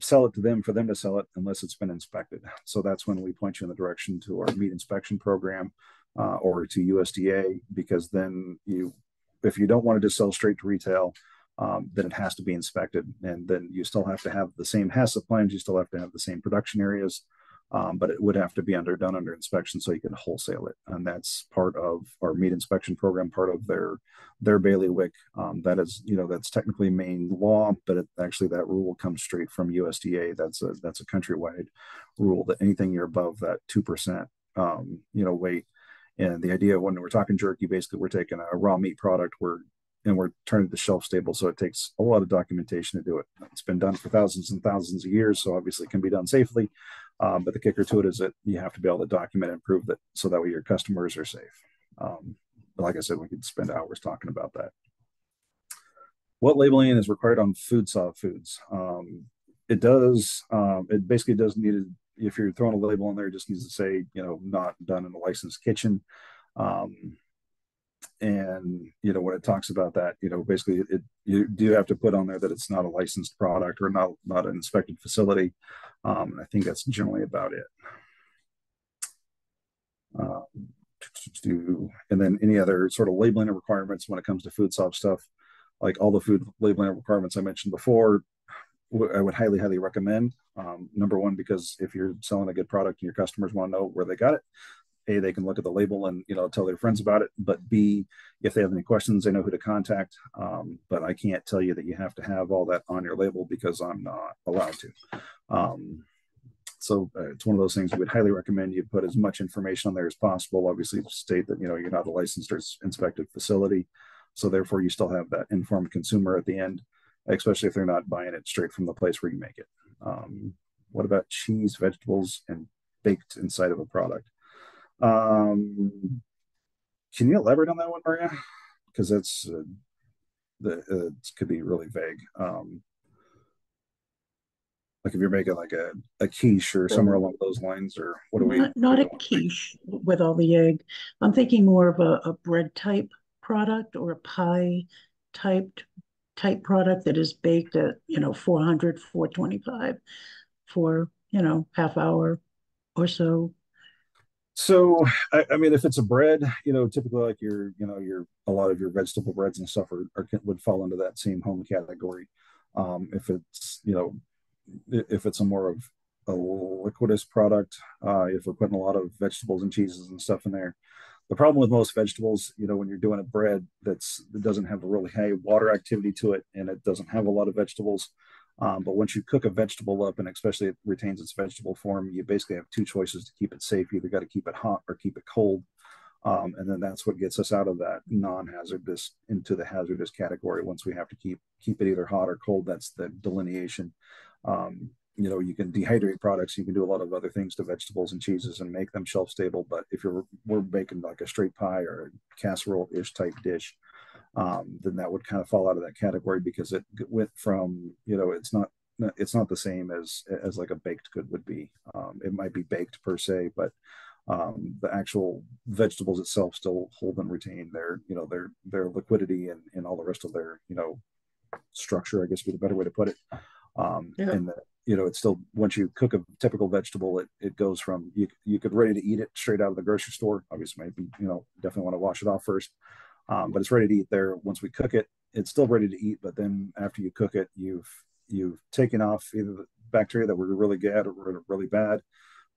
sell it to them for them to sell it unless it's been inspected. So that's when we point you in the direction to our meat inspection program or to USDA, because then if you don't want to just sell straight to retail, then it has to be inspected. And then you still have to have the same HACCP plans, you still have to have the same production areas. But it would have to be done under inspection so you can wholesale it. And that's part of our meat inspection program, part of their bailiwick. That's technically Maine law, but actually that rule comes straight from USDA. That's a countrywide rule that anything you're above that 2%, weight. And the idea when we're talking jerky, basically we're taking a raw meat product, we're turning it to shelf stable. So it takes a lot of documentation to do it. It's been done for thousands and thousands of years, so obviously it can be done safely. But the kicker to it is that you have to be able to document and prove that, so that way your customers are safe. But like I said, we could spend hours talking about that. What labeling is required on food foods? It basically does need to, if you're throwing a label in there, it just needs to say, not done in a licensed kitchen. And when it talks about that, basically you do have to put on there that it's not a licensed product or not an inspected facility. I think that's generally about it. Um, and then any other sort of labeling requirements when it comes to food soft stuff, like all the food labeling requirements I mentioned before, I would highly recommend. Number one, because if you're selling a good product and your customers want to know where they got it, A, they can look at the label and tell their friends about it. But B, if they have any questions, they know who to contact. But I can't tell you that you have to have all that on your label because I'm not allowed to. So it's one of those things we would highly recommend you put as much information on there as possible. Obviously, state that you're not a licensed or inspected facility, so therefore you still have that informed consumer at the end, especially if they're not buying it straight from the place where you make it. What about cheese, vegetables, and baked inside of a product? Can you elaborate on that one, Maria? Because that's it could be really vague. Like if you're making like a quiche or somewhere So along those lines, or what do we? not a quiche with all the egg. I'm thinking more of a bread type product or a pie typed type product that is baked at 400, 425 for half hour or so. So, I mean, if it's a bread, typically like your a lot of your vegetable breads and stuff would fall into that same home category. If it's a more of a liquidous product, if we're putting a lot of vegetables and cheeses and stuff in there, the problem with most vegetables, when you're doing a bread that doesn't have a really high water activity to it and it doesn't have a lot of vegetables, but once you cook a vegetable up, and especially it retains its vegetable form, you basically have two choices to keep it safe. You either got to keep it hot or keep it cold. And then that's what gets us out of that non-hazardous into the hazardous category. Once we have to keep it either hot or cold, that's the delineation. You can dehydrate products. You can do a lot of other things to vegetables and cheeses and make them shelf stable. But if we're baking like a straight pie or a casserole-ish type dish, then that would kind of fall out of that category because it went from it's not the same as like a baked good would be. It might be baked per se, but the actual vegetables itself still hold and retain their liquidity and all the rest of their structure, I guess would be the better way to put it. Yeah. And it's still, once you cook a typical vegetable, it goes from you could ready to eat it straight out of the grocery store. Obviously, maybe definitely want to wash it off first, but it's ready to eat there. Once we cook it, it's still ready to eat. But then after you cook it, you've taken off either the bacteria that were really good or really bad.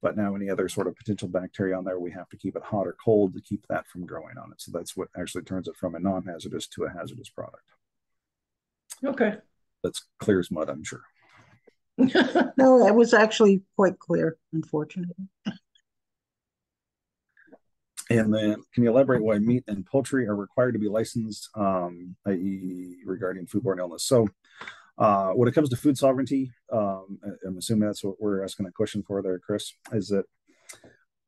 But now any other sort of potential bacteria on there, we have to keep it hot or cold to keep that from growing on it. So that's what actually turns it from a non-hazardous to a hazardous product. Okay. That's clear as mud, I'm sure. No, that was actually quite clear, unfortunately. And then can you elaborate why meat and poultry are required to be licensed, i.e. regarding foodborne illness? So when it comes to food sovereignty, I'm assuming that's what we're asking a question for there, Chris, is that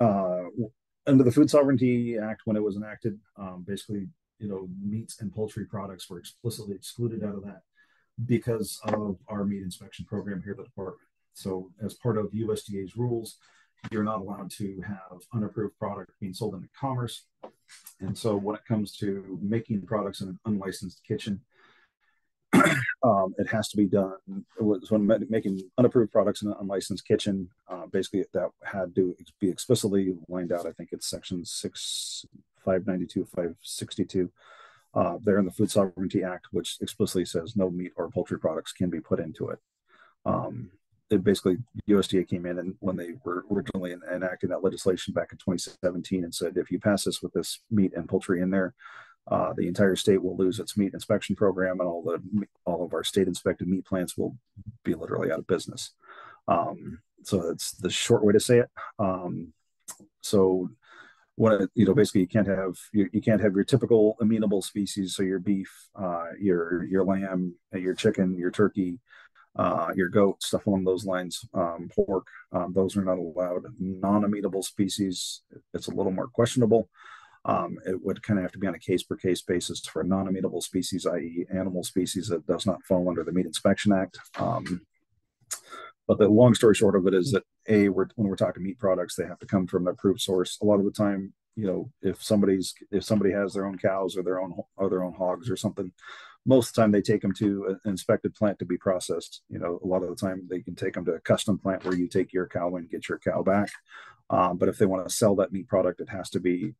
under the Food Sovereignty Act, when it was enacted, basically, meats and poultry products were explicitly excluded out of that because of our meat inspection program here at the department. So as part of USDA's rules, you're not allowed to have unapproved product being sold into commerce. And so when it comes to making products in an unlicensed kitchen, it has to be done when making unapproved products in an unlicensed kitchen. Basically, that had to be explicitly lined out. I think it's section 592, 562 there in the Food Sovereignty Act, which explicitly says no meat or poultry products can be put into it. It basically, USDA came in and when they were originally enacting that legislation back in 2017 and said, if you pass this with this meat and poultry in there, the entire state will lose its meat inspection program, and all of our state inspected meat plants will be literally out of business. So that's the short way to say it. So when basically you can't have your typical amenable species, so your beef, your lamb, your chicken, your turkey, your goat, stuff along those lines, pork, those are not allowed. Non-amenable species, it's a little more questionable. It would kind of have to be on a case-per-case basis for a non-amenable species, i.e. animal species that does not fall under the Meat Inspection Act. But the long story short of it is that when we're talking meat products, they have to come from an approved source. A lot of the time, if somebody has their own cows or their own hogs or something, most of the time they take them to an inspected plant to be processed. A lot of the time they can take them to a custom plant where you take your cow and get your cow back. But if they want to sell that meat product, it has to be,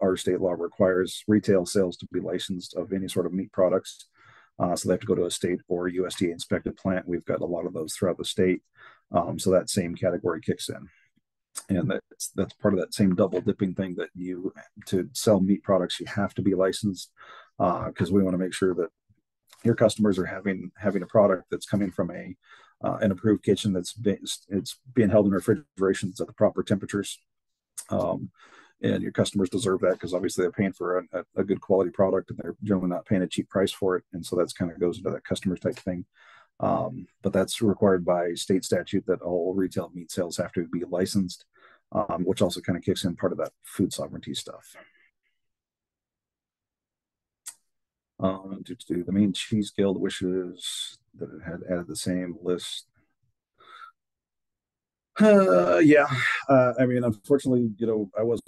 our state law requires retail sales to be licensed of any sort of meat products. So they have to go to a state or USDA inspected plant. We've got a lot of those throughout the state. So that same category kicks in. And that's part of that same double dipping thing that to sell meat products, you have to be licensed, because we want to make sure that your customers are having a product that's coming from an approved kitchen it's being held in refrigeration at the proper temperatures. And your customers deserve that, because obviously they're paying for a good quality product, and they're generally not paying a cheap price for it. And so that's kind of goes into that customer type thing. But that's required by state statute that all retail meat sales have to be licensed, which also kind of kicks in part of that food sovereignty stuff. The Maine Cheese Guild wishes that it had added the same list. Yeah. I mean, unfortunately, I was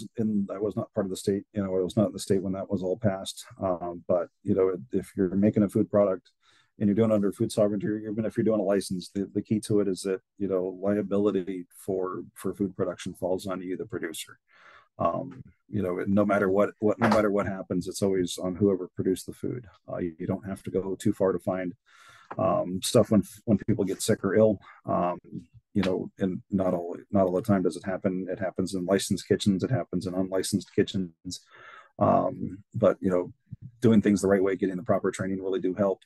not part of the state. I was not in the state when that was all passed. But if you're making a food product and you're doing it under food sovereignty, even if you're doing a license, the key to it is that liability for food production falls on you, the producer. No matter what happens, it's always on whoever produced the food. You don't have to go too far to find stuff when people get sick or ill. And not all the time does it happen. It happens in licensed kitchens. It happens in unlicensed kitchens. But doing things the right way, getting the proper training really do help.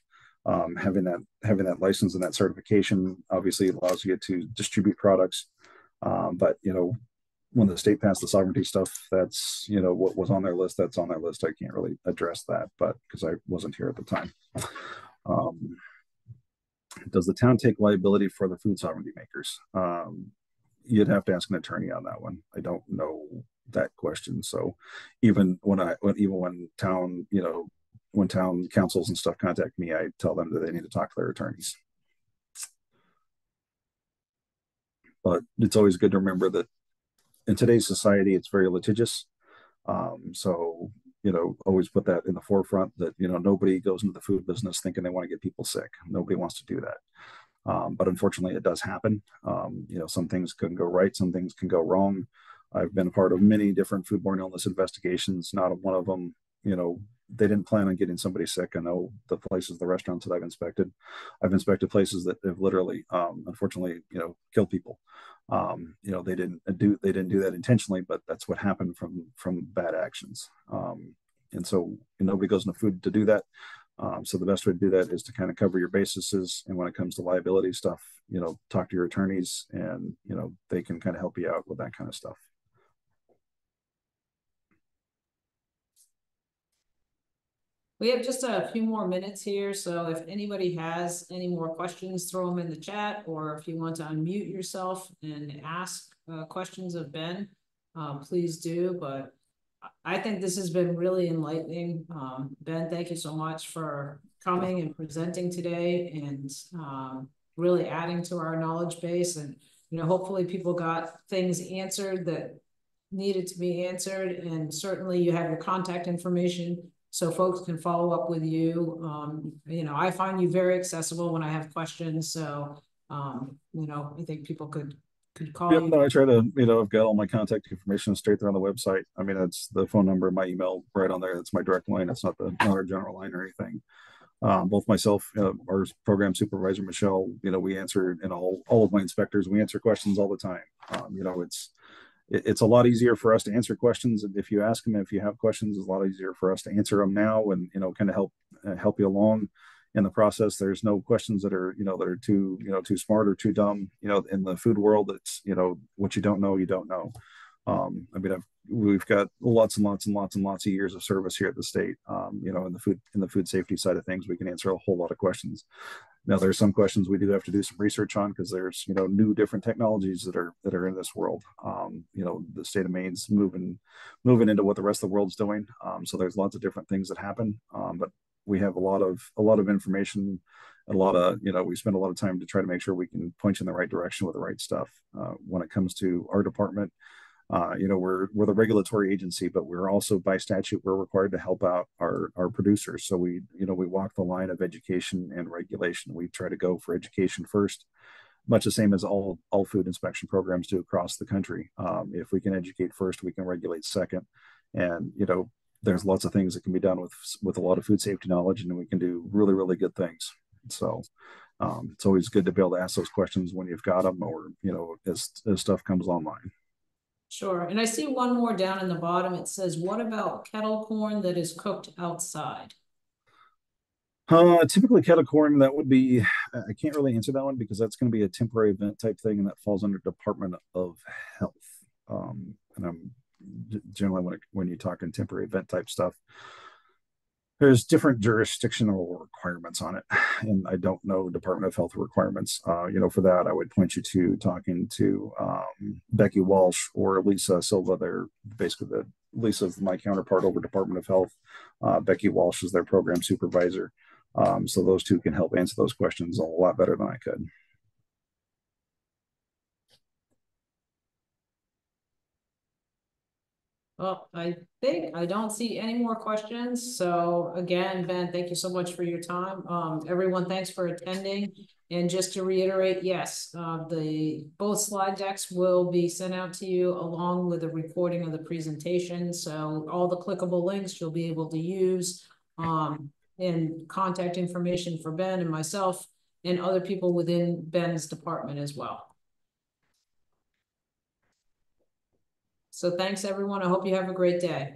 Having that license and that certification obviously allows you to distribute products. But when the state passed the sovereignty stuff, that's what was on their list. That's on their list. I can't really address that, but because I wasn't here at the time. Does the town take liability for the food sovereignty makers? You'd have to ask an attorney on that one. I don't know that question. So even when town councils and stuff contact me, I tell them that they need to talk to their attorneys. But it's always good to remember that in today's society, it's very litigious. So always put that in the forefront that nobody goes into the food business thinking they want to get people sick. Nobody wants to do that. But unfortunately, it does happen. Some things can go right, some things can go wrong. I've been a part of many different foodborne illness investigations. Not one of them, they didn't plan on getting somebody sick. I know the restaurants that I've inspected places that have literally, unfortunately, killed people. They didn't do that intentionally, but that's what happened from bad actions. And so nobody goes into food to do that. So the best way to do that is to kind of cover your bases. And when it comes to liability stuff, talk to your attorneys, and they can kind of help you out with that kind of stuff. We have just a few more minutes here, so if anybody has any more questions, throw them in the chat, or if you want to unmute yourself and ask questions of Ben, please do. But I think this has been really enlightening. Ben, thank you so much for coming and presenting today, and really adding to our knowledge base. And hopefully people got things answered that needed to be answered, and certainly you have your contact information so folks can follow up with you. I find you very accessible when I have questions. So, I think people could call you. No, I try to, I've got all my contact information straight there on the website. I mean, that's the phone number, my email right on there. That's my direct line. It's not our general line or anything. Both myself, our program supervisor, Michelle, we answer, and all of my inspectors, we answer questions all the time. It's a lot easier for us to answer questions. If you ask them, if you have questions, it's a lot easier for us to answer them now, and kind of help you along in the process. There's no questions that are too smart or too dumb. In the food world, it's what you don't know, you don't know. We've got lots and lots and lots and lots of years of service here at the state. In the food safety side of things, we can answer a whole lot of questions. Now, there's some questions we do have to do some research on, because there's new different technologies that are in this world. The state of Maine's moving into what the rest of the world's doing. So there's lots of different things that happen. But we have a lot of information, we spend a lot of time to try to make sure we can point you in the right direction with the right stuff. When it comes to our department, We're the regulatory agency, but we're also by statute, we're required to help out our producers. So we walk the line of education and regulation. We try to go for education first, much the same as all food inspection programs do across the country. If we can educate first, we can regulate second. And there's lots of things that can be done with a lot of food safety knowledge, and we can do really, really good things. So it's always good to be able to ask those questions when you've got them, or as stuff comes online. Sure. And I see one more down in the bottom. It says, what about kettle corn that is cooked outside? Typically kettle corn, that would be, I can't really answer that one because that's going to be a temporary event type thing, and that falls under Department of Health. And I'm generally, when you're talking temporary event type stuff, there's different jurisdictional requirements on it, and I don't know Department of Health requirements. For that, I would point you to talking to Becky Walsh or Lisa Silva. They're basically Lisa's my counterpart over Department of Health. Becky Walsh is their program supervisor. So those two can help answer those questions a lot better than I could. Well, I think I don't see any more questions. So again, Ben, thank you so much for your time. Everyone, thanks for attending. And just to reiterate, yes, both slide decks will be sent out to you along with a recording of the presentation. So all the clickable links you'll be able to use, and contact information for Ben and myself and other people within Ben's department as well. So thanks, everyone. I hope you have a great day.